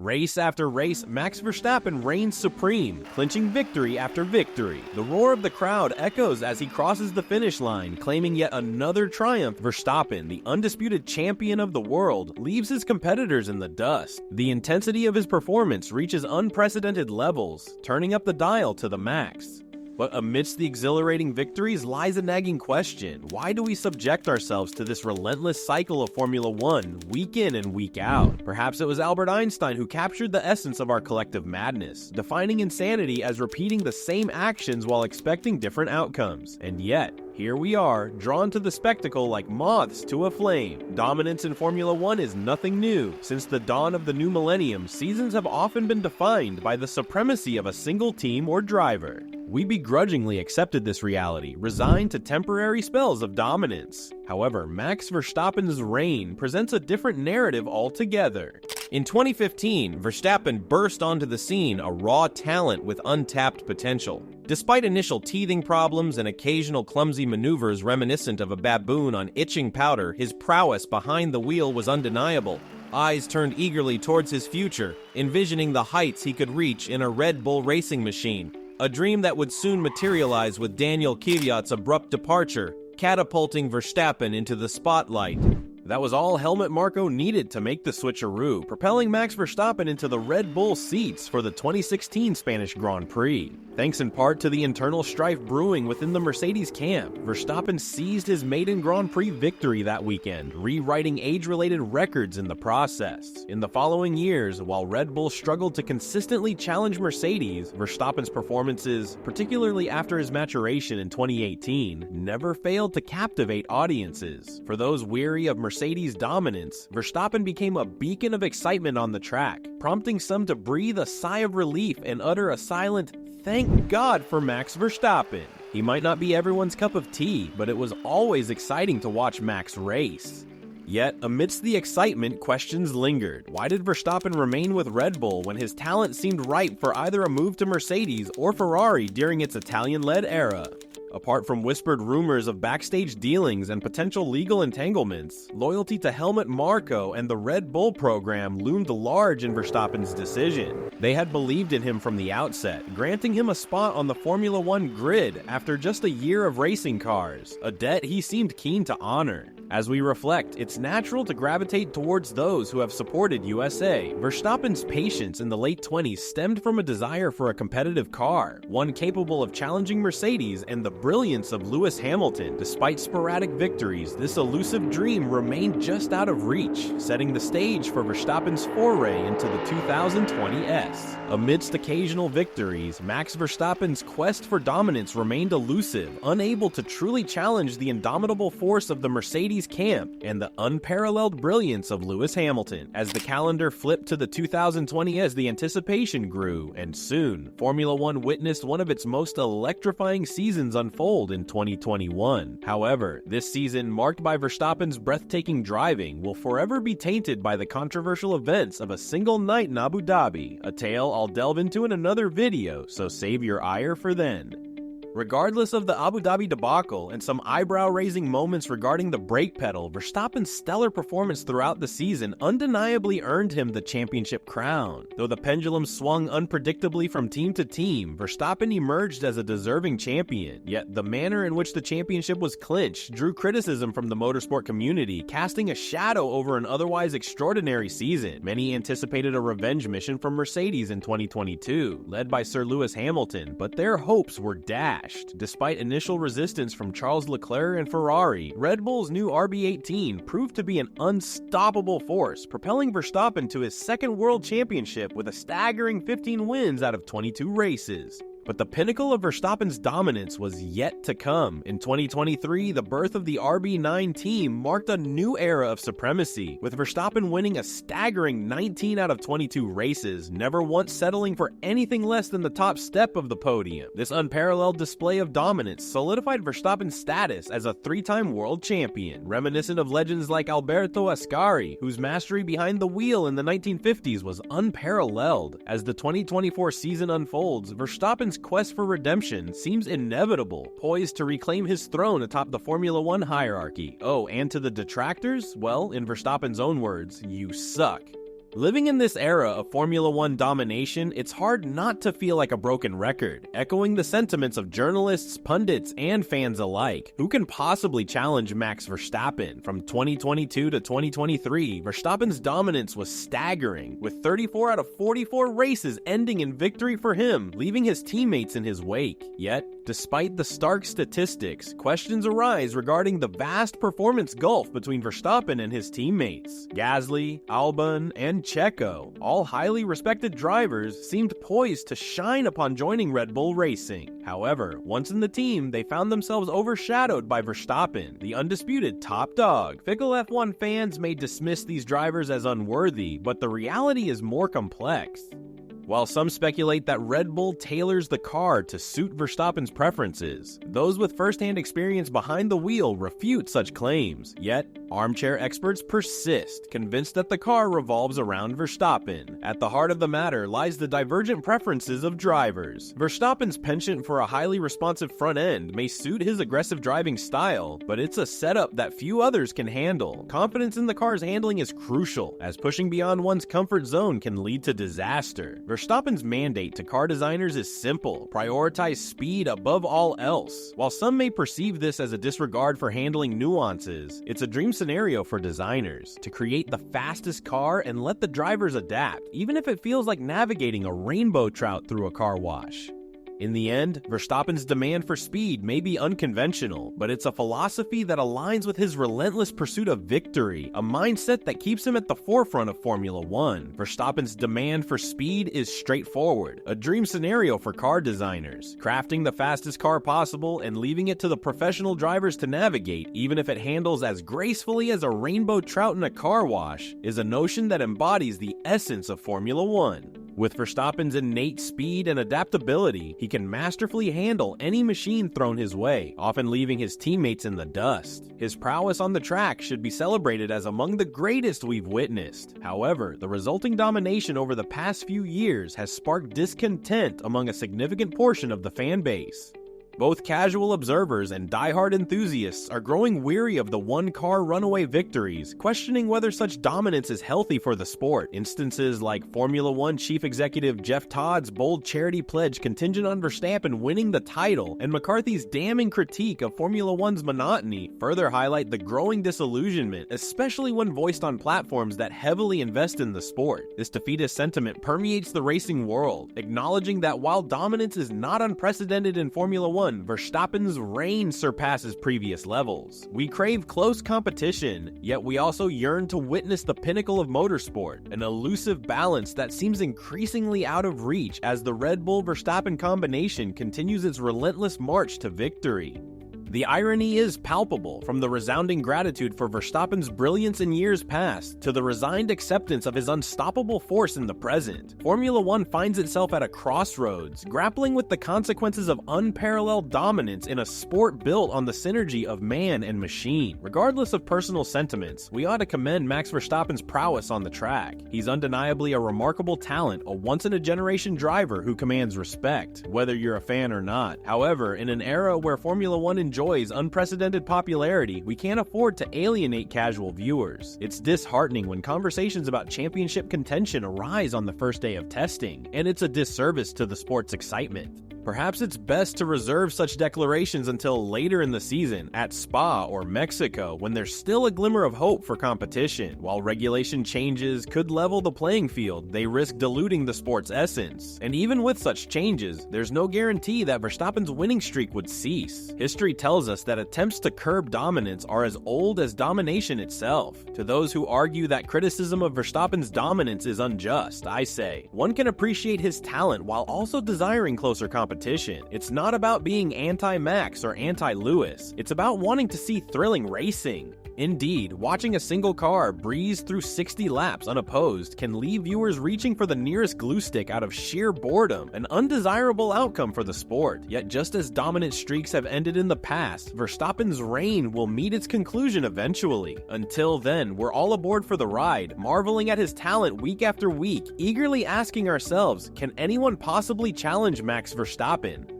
Race after race, Max Verstappen reigns supreme, clinching victory after victory. The roar of the crowd echoes as he crosses the finish line, claiming yet another triumph. Verstappen, the undisputed champion of the world, leaves his competitors in the dust. The intensity of his performance reaches unprecedented levels, turning up the dial to the max. But amidst the exhilarating victories lies a nagging question. Why do we subject ourselves to this relentless cycle of Formula One, week in and week out? Perhaps it was Albert Einstein who captured the essence of our collective madness, defining insanity as repeating the same actions while expecting different outcomes. And yet, here we are, drawn to the spectacle like moths to a flame. Dominance in Formula One is nothing new. Since the dawn of the new millennium, seasons have often been defined by the supremacy of a single team or driver. We begrudgingly accepted this reality, resigned to temporary spells of dominance. However, Max Verstappen's reign presents a different narrative altogether. In 2015, Verstappen burst onto the scene, a raw talent with untapped potential. Despite initial teething problems and occasional clumsy maneuvers reminiscent of a baboon on itching powder, his prowess behind the wheel was undeniable. Eyes turned eagerly towards his future, envisioning the heights he could reach in a Red Bull racing machine. A dream that would soon materialize with Daniel Kvyat's abrupt departure, catapulting Verstappen into the spotlight. That was all Helmut Marko needed to make the switcheroo, propelling Max Verstappen into the Red Bull seats for the 2016 Spanish Grand Prix. Thanks in part to the internal strife brewing within the Mercedes camp, Verstappen seized his maiden Grand Prix victory that weekend, rewriting age-related records in the process. In the following years, while Red Bull struggled to consistently challenge Mercedes, Verstappen's performances, particularly after his maturation in 2018, never failed to captivate audiences. For those weary of Mercedes' dominance, Verstappen became a beacon of excitement on the track, prompting some to breathe a sigh of relief and utter a silent, "Thank God for Max Verstappen." He might not be everyone's cup of tea, but it was always exciting to watch Max race. Yet, amidst the excitement, questions lingered. Why did Verstappen remain with Red Bull when his talent seemed ripe for either a move to Mercedes or Ferrari during its Italian-led era? Apart from whispered rumors of backstage dealings and potential legal entanglements, loyalty to Helmut Marko and the Red Bull program loomed large in Verstappen's decision. They had believed in him from the outset, granting him a spot on the Formula One grid after just a year of racing cars, a debt he seemed keen to honor. As we reflect, it's natural to gravitate towards those who have supported USA. Verstappen's patience in the late 20s stemmed from a desire for a competitive car, one capable of challenging Mercedes and the brilliance of Lewis Hamilton. Despite sporadic victories, this elusive dream remained just out of reach, setting the stage for Verstappen's foray into the 2020s. Amidst occasional victories, Max Verstappen's quest for dominance remained elusive, unable to truly challenge the indomitable force of the Mercedes camp and the unparalleled brilliance of Lewis Hamilton. As the calendar flipped to the 2020s, the anticipation grew, and soon, Formula One witnessed one of its most electrifying seasons unfold in 2021. However, this season, marked by Verstappen's breathtaking driving, will forever be tainted by the controversial events of a single night in Abu Dhabi, a tale I'll delve into in another video, so save your ire for then. Regardless of the Abu Dhabi debacle and some eyebrow-raising moments regarding the brake pedal, Verstappen's stellar performance throughout the season undeniably earned him the championship crown. Though the pendulum swung unpredictably from team to team, Verstappen emerged as a deserving champion. Yet the manner in which the championship was clinched drew criticism from the motorsport community, casting a shadow over an otherwise extraordinary season. Many anticipated a revenge mission from Mercedes in 2022, led by Sir Lewis Hamilton, but their hopes were dashed. Despite initial resistance from Charles Leclerc and Ferrari, Red Bull's new RB18 proved to be an unstoppable force, propelling Verstappen to his second world championship with a staggering 15 wins out of 22 races. But the pinnacle of Verstappen's dominance was yet to come. In 2023, the birth of the RB9 team marked a new era of supremacy, with Verstappen winning a staggering 19 out of 22 races, never once settling for anything less than the top step of the podium. This unparalleled display of dominance solidified Verstappen's status as a three-time world champion, reminiscent of legends like Alberto Ascari, whose mastery behind the wheel in the 1950s was unparalleled. As the 2024 season unfolds, Verstappen's quest for redemption seems inevitable, poised to reclaim his throne atop the Formula One hierarchy. Oh, and to the detractors? Well, in Verstappen's own words, you suck. Living in this era of Formula One domination, it's hard not to feel like a broken record, echoing the sentiments of journalists, pundits, and fans alike. Who can possibly challenge Max Verstappen? From 2022 to 2023, Verstappen's dominance was staggering, with 34 out of 44 races ending in victory for him, leaving his teammates in his wake. Yet, despite the stark statistics, questions arise regarding the vast performance gulf between Verstappen and his teammates. Gasly, Albon, and Checo, all highly respected drivers, seemed poised to shine upon joining Red Bull Racing. However, once in the team, they found themselves overshadowed by Verstappen, the undisputed top dog. Fickle F1 fans may dismiss these drivers as unworthy, but the reality is more complex. While some speculate that Red Bull tailors the car to suit Verstappen's preferences, those with first-hand experience behind the wheel refute such claims. Yet, armchair experts persist, convinced that the car revolves around Verstappen. At the heart of the matter lies the divergent preferences of drivers. Verstappen's penchant for a highly responsive front end may suit his aggressive driving style, but it's a setup that few others can handle. Confidence in the car's handling is crucial, as pushing beyond one's comfort zone can lead to disaster. Verstappen's mandate to car designers is simple: prioritize speed above all else. While some may perceive this as a disregard for handling nuances, it's a dream scenario for designers: to create the fastest car and let the drivers adapt, even if it feels like navigating a rainbow trout through a car wash. In the end, Verstappen's demand for speed may be unconventional, but it's a philosophy that aligns with his relentless pursuit of victory, a mindset that keeps him at the forefront of Formula One. Verstappen's demand for speed is straightforward, a dream scenario for car designers. Crafting the fastest car possible and leaving it to the professional drivers to navigate, even if it handles as gracefully as a rainbow trout in a car wash, is a notion that embodies the essence of Formula One. With Verstappen's innate speed and adaptability, he can masterfully handle any machine thrown his way, often leaving his teammates in the dust. His prowess on the track should be celebrated as among the greatest we've witnessed. However, the resulting domination over the past few years has sparked discontent among a significant portion of the fan base. Both casual observers and die-hard enthusiasts are growing weary of the one-car runaway victories, questioning whether such dominance is healthy for the sport. Instances like Formula One chief executive Jeff Todd's bold charity pledge contingent on Verstappen winning the title, and McCarthy's damning critique of Formula One's monotony further highlight the growing disillusionment, especially when voiced on platforms that heavily invest in the sport. This defeatist sentiment permeates the racing world, acknowledging that while dominance is not unprecedented in Formula One, Verstappen's reign surpasses previous levels. We crave close competition, yet we also yearn to witness the pinnacle of motorsport, an elusive balance that seems increasingly out of reach as the Red Bull-Verstappen combination continues its relentless march to victory. The irony is palpable, from the resounding gratitude for Verstappen's brilliance in years past to the resigned acceptance of his unstoppable force in the present. Formula One finds itself at a crossroads, grappling with the consequences of unparalleled dominance in a sport built on the synergy of man and machine. Regardless of personal sentiments, we ought to commend Max Verstappen's prowess on the track. He's undeniably a remarkable talent, a once-in-a-generation driver who commands respect, whether you're a fan or not. However, in an era where Formula One enjoys unprecedented popularity, we can't afford to alienate casual viewers. It's disheartening when conversations about championship contention arise on the first day of testing, and it's a disservice to the sport's excitement. Perhaps it's best to reserve such declarations until later in the season, at Spa or Mexico, when there's still a glimmer of hope for competition. While regulation changes could level the playing field, they risk diluting the sport's essence. And even with such changes, there's no guarantee that Verstappen's winning streak would cease. History tells us that attempts to curb dominance are as old as domination itself. To those who argue that criticism of Verstappen's dominance is unjust, I say, one can appreciate his talent while also desiring closer competition. It's not about being anti-Max or anti-Lewis. It's about wanting to see thrilling racing. Indeed, watching a single car breeze through 60 laps unopposed can leave viewers reaching for the nearest glue stick out of sheer boredom, an undesirable outcome for the sport. Yet just as dominant streaks have ended in the past, Verstappen's reign will meet its conclusion eventually. Until then, we're all aboard for the ride, marveling at his talent week after week, eagerly asking ourselves, can anyone possibly challenge Max Verstappen?